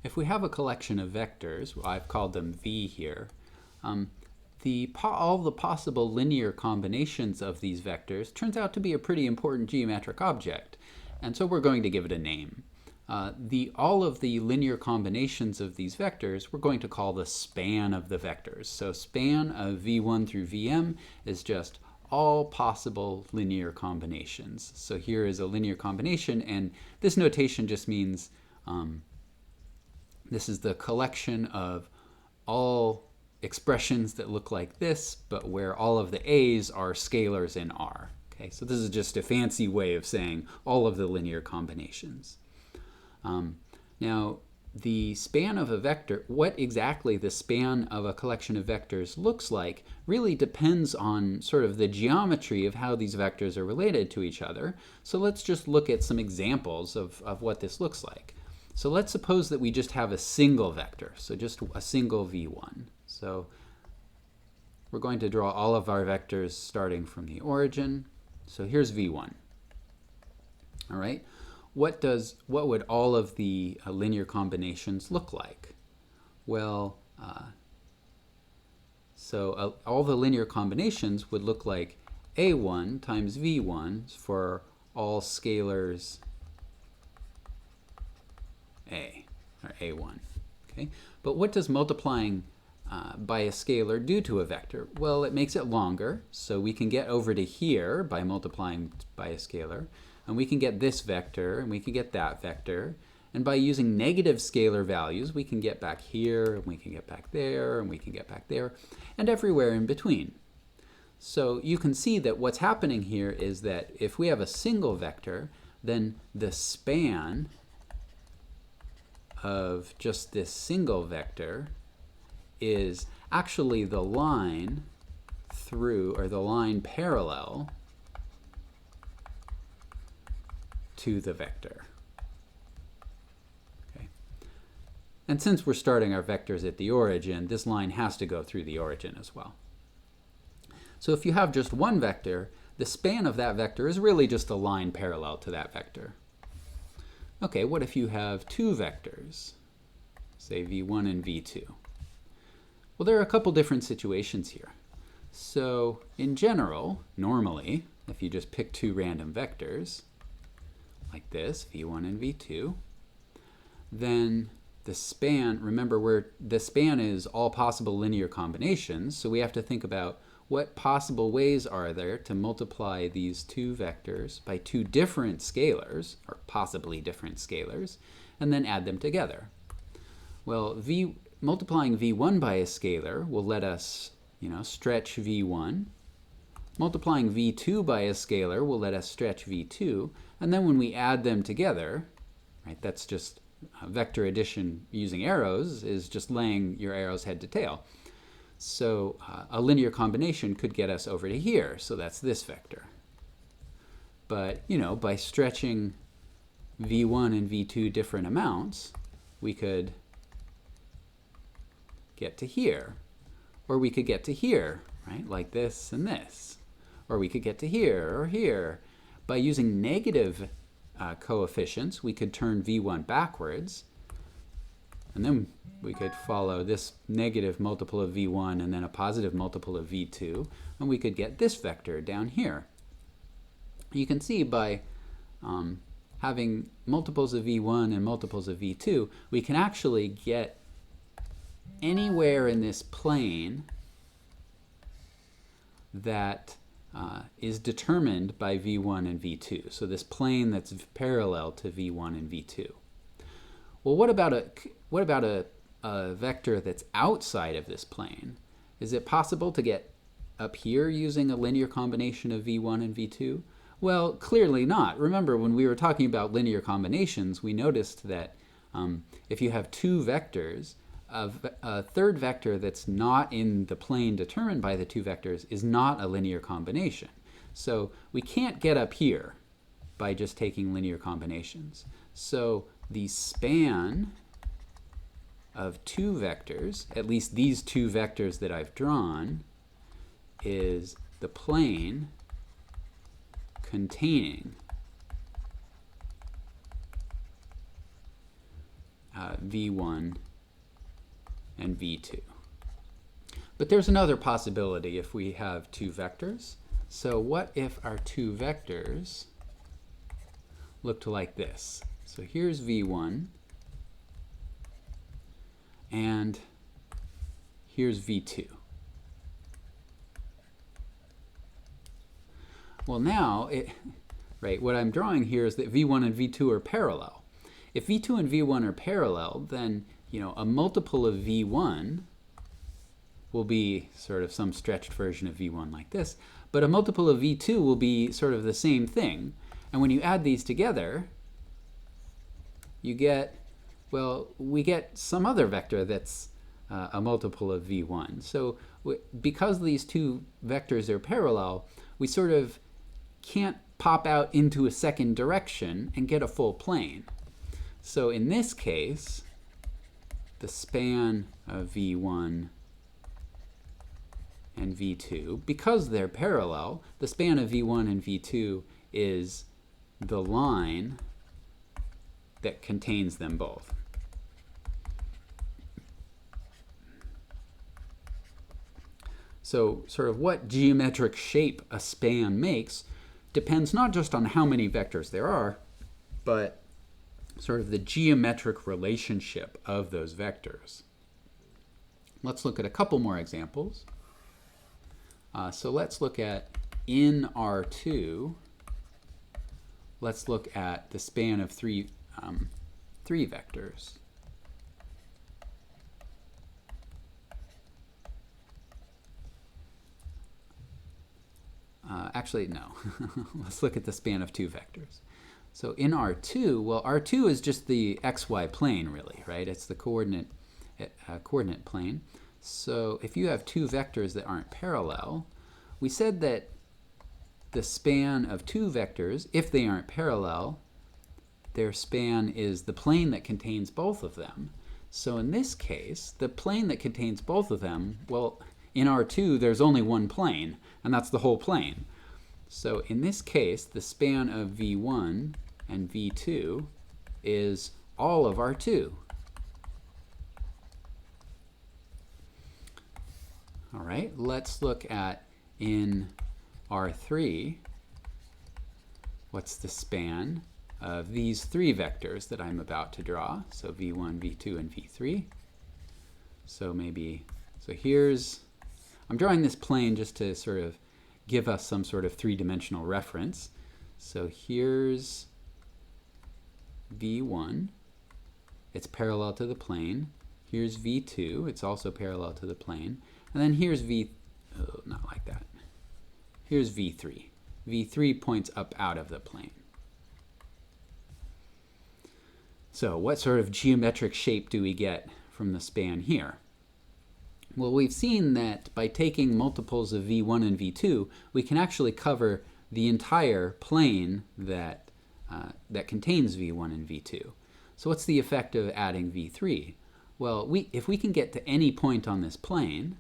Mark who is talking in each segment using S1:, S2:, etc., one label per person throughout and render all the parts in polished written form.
S1: if we have a collection of vectors, I've called them V here, all the possible linear combinations of these vectors turns out to be a pretty important geometric object. And so we're going to give it a name. All of the linear combinations of these vectors we're going to call the span of the vectors. So span of V1 through Vm is just all possible linear combinations. So here is a linear combination, and this notation just means this is the collection of all expressions that look like this, but where all of the a's are scalars in R. Okay, so this is just a fancy way of saying all of the linear combinations. Now, the span of a vector, what exactly the span of a collection of vectors looks like really depends on sort of the geometry of how these vectors are related to each other. So let's just look at some examples of what this looks like. So let's suppose that we just have a single vector, so just a single v1. So we're going to draw all of our vectors starting from the origin. So here's v1. All right. What would all of the linear combinations look like? Well, all the linear combinations would look like a1 times v1 for all scalars a, or a1. Okay? But what does multiplying by a scalar do to a vector? Well, it makes it longer, so we can get over to here by multiplying by a scalar. And we can get this vector, and we can get that vector. And by using negative scalar values, we can get back here, and we can get back there, and we can get back there, and everywhere in between. So you can see that what's happening here is that if we have a single vector, then the span of just this single vector is actually the line through, or the line parallel to the vector. Okay. And since we're starting our vectors at the origin, this line has to go through the origin as well. So if you have just one vector, the span of that vector is really just a line parallel to that vector. Okay, what if you have two vectors, say v1 and v2? Well, there are a couple different situations here. So in general, normally, if you just pick two random vectors, like this, v1 and v2, then the span, remember the span is all possible linear combinations, so we have to think about what possible ways are there to multiply these two vectors by two different scalars, or possibly different scalars, and then add them together. Well, multiplying v1 by a scalar will let us, stretch v1. Multiplying v2 by a scalar will let us stretch v2, and then when we add them together, right, that's just vector addition using arrows, is just laying your arrows head to tail. So a linear combination could get us over to here, so that's this vector. But, by stretching v1 and v2 different amounts, we could get to here, or we could get to here, right, like this and this. Or we could get to here or here. By using negative coefficients, we could turn v1 backwards, and then we could follow this negative multiple of v1 and then a positive multiple of v2, and we could get this vector down here. You can see by having multiples of v1 and multiples of v2, we can actually get anywhere in this plane that is determined by v1 and v2. So this plane that's parallel to v1 and v2. Well, what about a vector that's outside of this plane? Is it possible to get up here using a linear combination of v1 and v2? Well, clearly not. Remember, when we were talking about linear combinations, we noticed that if you have two vectors, a third vector that's not in the plane determined by the two vectors is not a linear combination. So we can't get up here by just taking linear combinations. So the span of two vectors, at least these two vectors that I've drawn, is the plane containing v1 and v2. But there's another possibility if we have two vectors. So what if our two vectors looked like this? So here's v1 and here's v2. Well, now, right, what I'm drawing here is that v1 and v2 are parallel. If v2 and v1 are parallel, then, a multiple of v1 will be sort of some stretched version of v1 like this, but a multiple of v2 will be sort of the same thing. And when you add these together, you get, well, we get some other vector that's a multiple of v1. So because these two vectors are parallel, we sort of can't pop out into a second direction and get a full plane. So in this case, the span of v1 and v2, because they're parallel, the span of v1 and v2 is the line that contains them both. So sort of what geometric shape a span makes depends not just on how many vectors there are, but sort of the geometric relationship of those vectors. Let's look at a couple more examples. So let's look at in R2, let's look at the span of three vectors. Actually, no. Let's look at the span of two vectors. So in R2, well, R2 is just the xy plane, really, right? It's the coordinate plane. So if you have two vectors that aren't parallel, we said that the span of two vectors, if they aren't parallel, their span is the plane that contains both of them. So in this case, the plane that contains both of them, well, in R2, there's only one plane, and that's the whole plane. So in this case, the span of v1 and v2 is all of R2. All right, let's look at in R3, what's the span of these three vectors that I'm about to draw? So v1, v2, and v3. So here's, I'm drawing this plane just to sort of give us some sort of three-dimensional reference. So here's v1, it's parallel to the plane. Here's v2, it's also parallel to the plane. And then here's not like that. Here's v3. v3 points up out of the plane. So what sort of geometric shape do we get from the span here? Well, we've seen that by taking multiples of v1 and v2, we can actually cover the entire plane that contains v1 and v2. So what's the effect of adding v3? Well, if we can get to any point on this plane,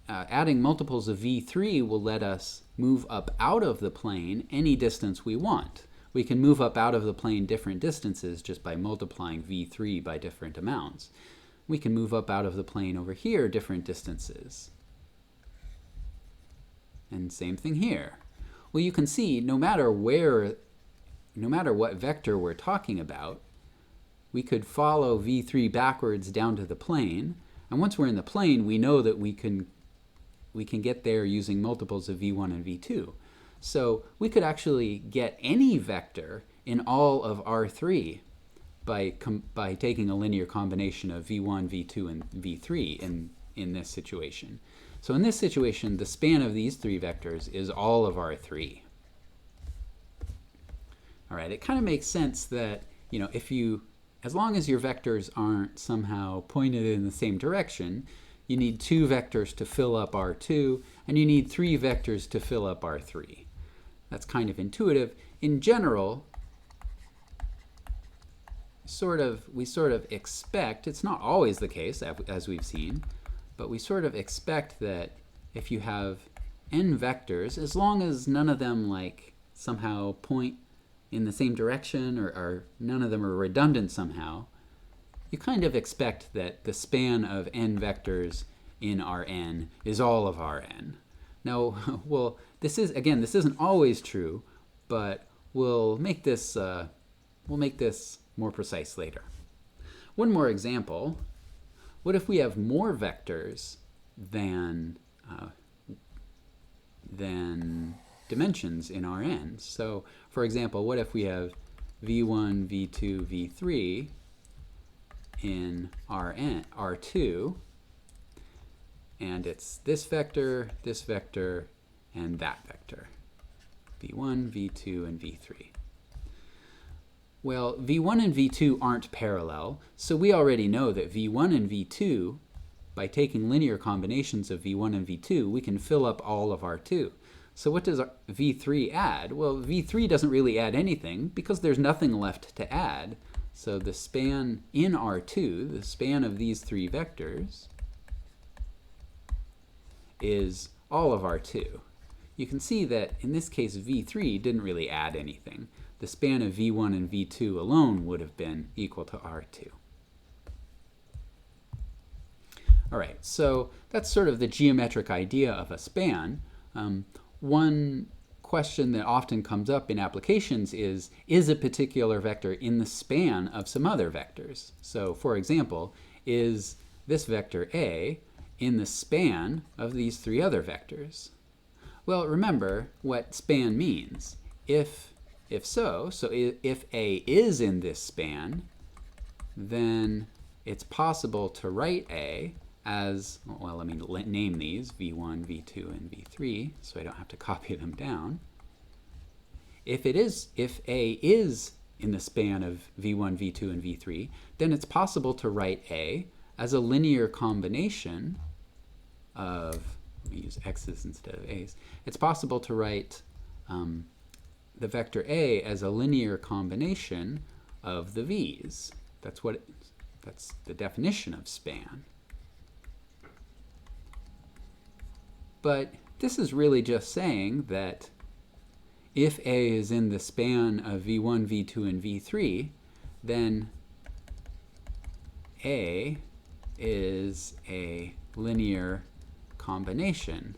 S1: adding multiples of v3 will let us move up out of the plane any distance we want. We can move up out of the plane different distances just by multiplying v3 by different amounts. We can move up out of the plane over here different distances. And same thing here. Well, you can see no matter what vector we're talking about, we could follow v3 backwards down to the plane. And once we're in the plane, we know that we can get there using multiples of v1 and v2. So we could actually get any vector in all of R3 by taking a linear combination of v1, v2, and v3 in this situation. So in this situation, the span of these three vectors is all of R3. All right, it kind of makes sense that, as long as your vectors aren't somehow pointed in the same direction, you need two vectors to fill up R2, and you need three vectors to fill up R3. That's kind of intuitive. In general, we sort of expect, it's not always the case, as we've seen, but we sort of expect that if you have n vectors, as long as none of them somehow point in the same direction or none of them are redundant somehow, you kind of expect that the span of n vectors in Rn is all of Rn. Now, well, this isn't always true, but we'll make this more precise later. One more example. What if we have more vectors than dimensions in Rn? So, for example, what if we have v1, v2, v3 in R2, and it's this vector, and that vector, v1, v2, and v3. Well, v1 and v2 aren't parallel, so we already know that v1 and v2, by taking linear combinations of v1 and v2, we can fill up all of R2. So what does v3 add? Well, v3 doesn't really add anything because there's nothing left to add. So the span in R2, the span of these three vectors, is all of R2. You can see that in this case v3 didn't really add anything. The span of v1 and v2 alone would have been equal to R2. All right, so that's sort of the geometric idea of a span. One question that often comes up in applications is a particular vector in the span of some other vectors? So, for example, is this vector A in the span of these three other vectors? Well, remember what span means. If if A is in this span, then it's possible to write A as, well, let me name these, v1, v2, and v3, so I don't have to copy them down. If A is in the span of v1, v2, and v3, then it's possible to write A as a linear combination of, let me use x's instead of a's. It's possible to write the vector A as a linear combination of the v's. That's the definition of span. But this is really just saying that if A is in the span of v1, v2, and v3, then A is a linear combination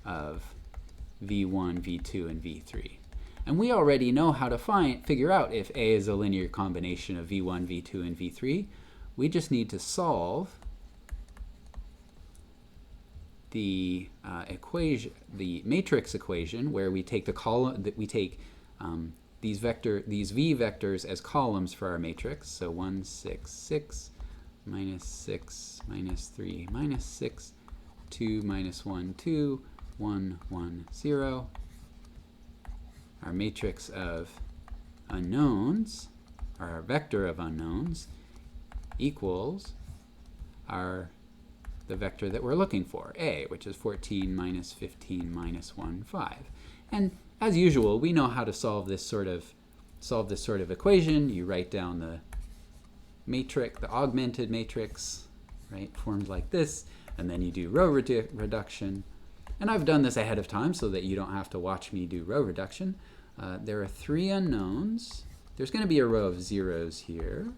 S1: of v1, v2, and v3. And we already know how to figure out if A is a linear combination of v1, v2, and v3. We just need to solve the equation, the matrix equation, where we take the column, that we take these v vectors as columns for our matrix. So 1, 6, 6, minus 6, minus 3, minus 6, 2, minus 1, 2, 1, 1, 0. Our matrix of unknowns, or our vector of unknowns, equals the vector that we're looking for, A, which is 14 minus 15 minus 1, 5. And as usual, we know how to solve this sort of equation. You write down the matrix, the augmented matrix, right, formed like this, and then you do row reduction. And I've done this ahead of time so that you don't have to watch me do row reduction. There are three unknowns. There's going to be a row of zeros here.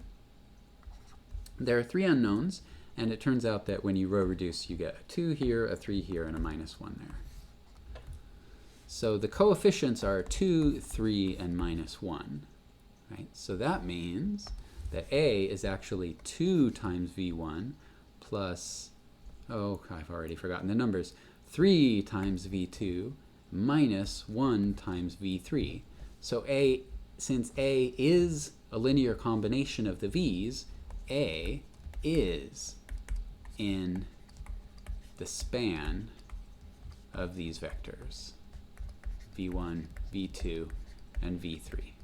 S1: There are three unknowns, and it turns out that when you row reduce, you get a 2 here, a 3 here, and a minus 1 there. So the coefficients are 2, 3, and minus 1. Right? So that means that A is actually 2 times v1 plus, oh, I've already forgotten the numbers, 3 times v2 minus 1 times v3. So since A is a linear combination of the v's, A is in the span of these vectors, v1, v2, and v3.